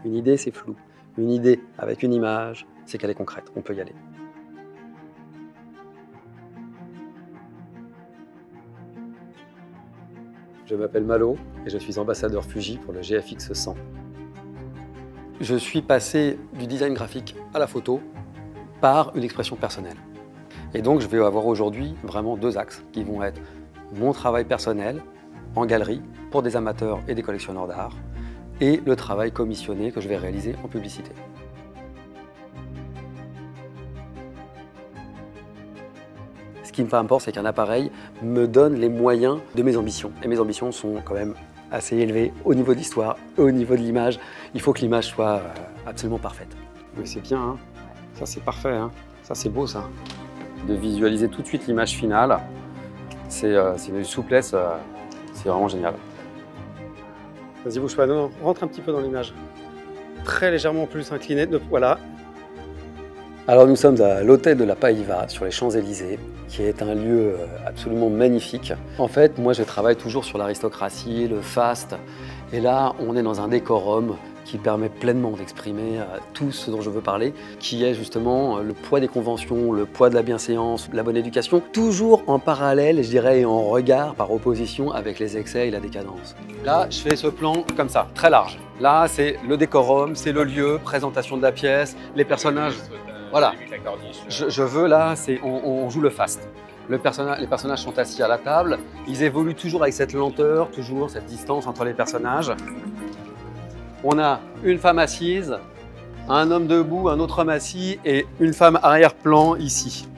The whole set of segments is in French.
Une idée, c'est flou. Une idée avec une image, c'est qu'elle est concrète, on peut y aller. Je m'appelle Malo et je suis ambassadeur Fuji pour le GFX 100. Je suis passé du design graphique à la photo par une expression personnelle. Et donc je vais avoir aujourd'hui vraiment deux axes qui vont être mon travail personnel en galerie pour des amateurs et des collectionneurs d'art et le travail commissionné que je vais réaliser en publicité. Ce qui m'importe, c'est qu'un appareil me donne les moyens de mes ambitions. Et mes ambitions sont quand même assez élevées au niveau de l'histoire, au niveau de l'image. Il faut que l'image soit absolument parfaite. Oui, c'est bien, hein. Ça c'est parfait, hein. Ça c'est beau, ça. De visualiser tout de suite l'image finale, c'est une souplesse, c'est vraiment génial. Vas-y, bouge pas, non, rentre un petit peu dans l'image. Très légèrement plus incliné, voilà. Alors nous sommes à l'hôtel de la Païva sur les Champs-Élysées, qui est un lieu absolument magnifique. En fait, moi je travaille toujours sur l'aristocratie, le faste, et là on est dans un décorum qui permet pleinement d'exprimer tout ce dont je veux parler, qui est justement le poids des conventions, le poids de la bienséance, la bonne éducation, toujours en parallèle, je dirais, et en regard, par opposition avec les excès et la décadence. Là, je fais ce plan comme ça, très large. Là, c'est le décorum, c'est le lieu, présentation de la pièce, les personnages. Voilà, je veux là, on joue le faste. Les personnages sont assis à la table, ils évoluent toujours avec cette lenteur, toujours cette distance entre les personnages. On a une femme assise, un homme debout, un autre homme assis et une femme arrière-plan ici.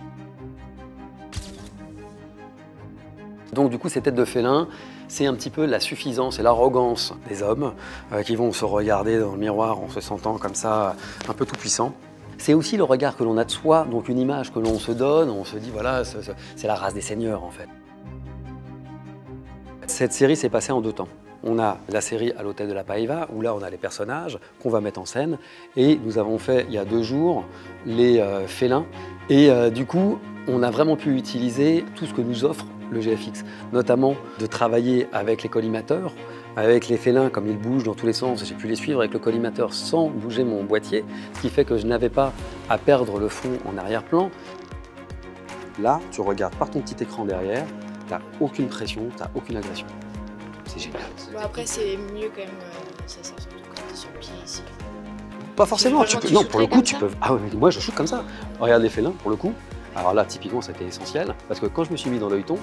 Donc du coup, ces têtes de félin, c'est un petit peu la suffisance et l'arrogance des hommes qui vont se regarder dans le miroir en se sentant comme ça un peu tout puissant. C'est aussi le regard que l'on a de soi, donc une image que l'on se donne, on se dit voilà, c'est la race des seigneurs en fait. Cette série s'est passée en deux temps. On a la série à l'hôtel de la Païva, où là on a les personnages qu'on va mettre en scène, et nous avons fait il y a 2 jours les félins, et du coup on a vraiment pu utiliser tout ce que nous offre le GFX, notamment de travailler avec les collimateurs, avec les félins comme ils bougent dans tous les sens, j'ai pu les suivre avec le collimateur sans bouger mon boîtier, ce qui fait que je n'avais pas à perdre le fond en arrière-plan. Là, tu regardes par ton petit écran derrière, tu n'as aucune pression, tu n'as aucune agression. C'est génial. Bon, après, c'est mieux quand même, ça sert surtout quand tu es sur le pied ici. Pas forcément, non, pour le coup, tu peux. Ah oui, moi je shoot comme ça. Regarde les félins, pour le coup. Alors là, typiquement, c'était essentiel, parce que quand je me suis mis dans l'œilleton,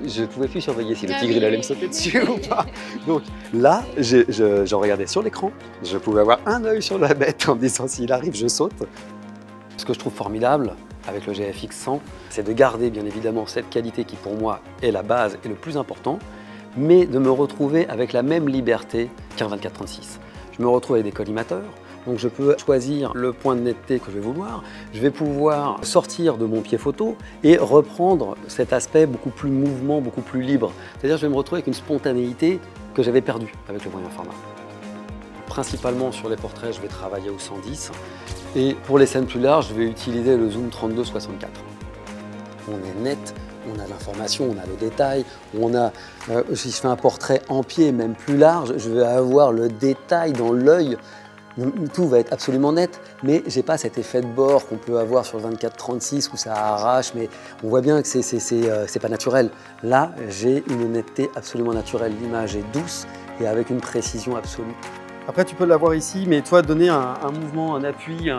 je ne pouvais plus surveiller si le tigre il allait me sauter dessus ou pas. Donc là, j'en regardais sur l'écran, je pouvais avoir un œil sur la bête en me disant s'il arrive, je saute. Ce que je trouve formidable avec le GFX 100, c'est de garder bien évidemment cette qualité qui pour moi est la base et le plus important, mais de me retrouver avec la même liberté qu'un 24-36. Je me retrouve avec des collimateurs, donc je peux choisir le point de netteté que je vais vouloir. Je vais pouvoir sortir de mon pied photo et reprendre cet aspect beaucoup plus mouvement, beaucoup plus libre. C'est-à-dire que je vais me retrouver avec une spontanéité que j'avais perdue avec le moyen format. Principalement sur les portraits, je vais travailler au 110 et pour les scènes plus larges, je vais utiliser le zoom 32-64. On est net, on a l'information, on a le détail, si je fais un portrait en pied, même plus large, je vais avoir le détail dans l'œil. Tout va être absolument net, mais j'ai pas cet effet de bord qu'on peut avoir sur le 24-36 où ça arrache, mais on voit bien que c'est pas naturel. Là, j'ai une netteté absolument naturelle. L'image est douce et avec une précision absolue. Après, tu peux l'avoir ici, mais toi, donner un mouvement, un appui,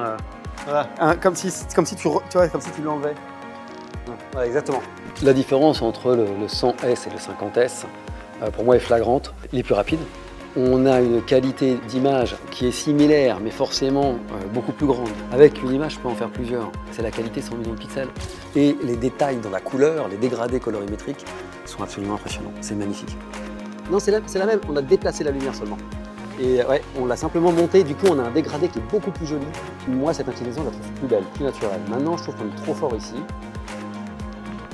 voilà, comme si tu l'enlevais. Voilà, exactement. La différence entre le 100S et le 50S, pour moi, est flagrante. Il est plus rapide. On a une qualité d'image qui est similaire, mais forcément beaucoup plus grande. Avec une image, je peux en faire plusieurs. C'est la qualité 100 millions de pixels. Et les détails dans la couleur, les dégradés colorimétriques sont absolument impressionnants. C'est magnifique. Non, c'est la même. On a déplacé la lumière seulement. Et ouais, on l'a simplement monté. Du coup, on a un dégradé qui est beaucoup plus joli. Moi, cette inclinaison, je la trouve plus belle, plus naturelle. Maintenant, je trouve qu'on est trop fort ici.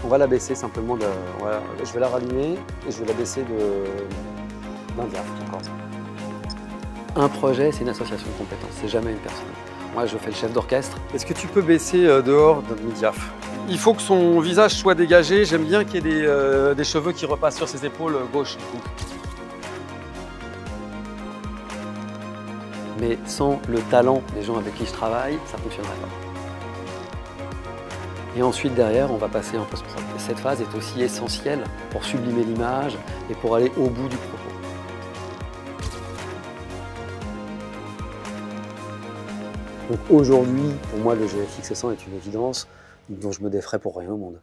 On va la baisser simplement. Voilà, je vais la rallumer et je vais la baisser d'un diaph, encore ça. Un projet, c'est une association de compétences, c'est jamais une personne. Moi, je fais le chef d'orchestre. Est-ce que tu peux baisser dehors d'un demi-diaph? Il faut que son visage soit dégagé. J'aime bien qu'il y ait des cheveux qui repassent sur ses épaules gauche. Mais sans le talent des gens avec qui je travaille, ça ne fonctionnerait pas. Et ensuite, derrière, on va passer en post-prod. Et cette phase est aussi essentielle pour sublimer l'image et pour aller au bout du propos. Donc aujourd'hui, pour moi, le GFX 100 est une évidence dont je me défrais pour rien au monde.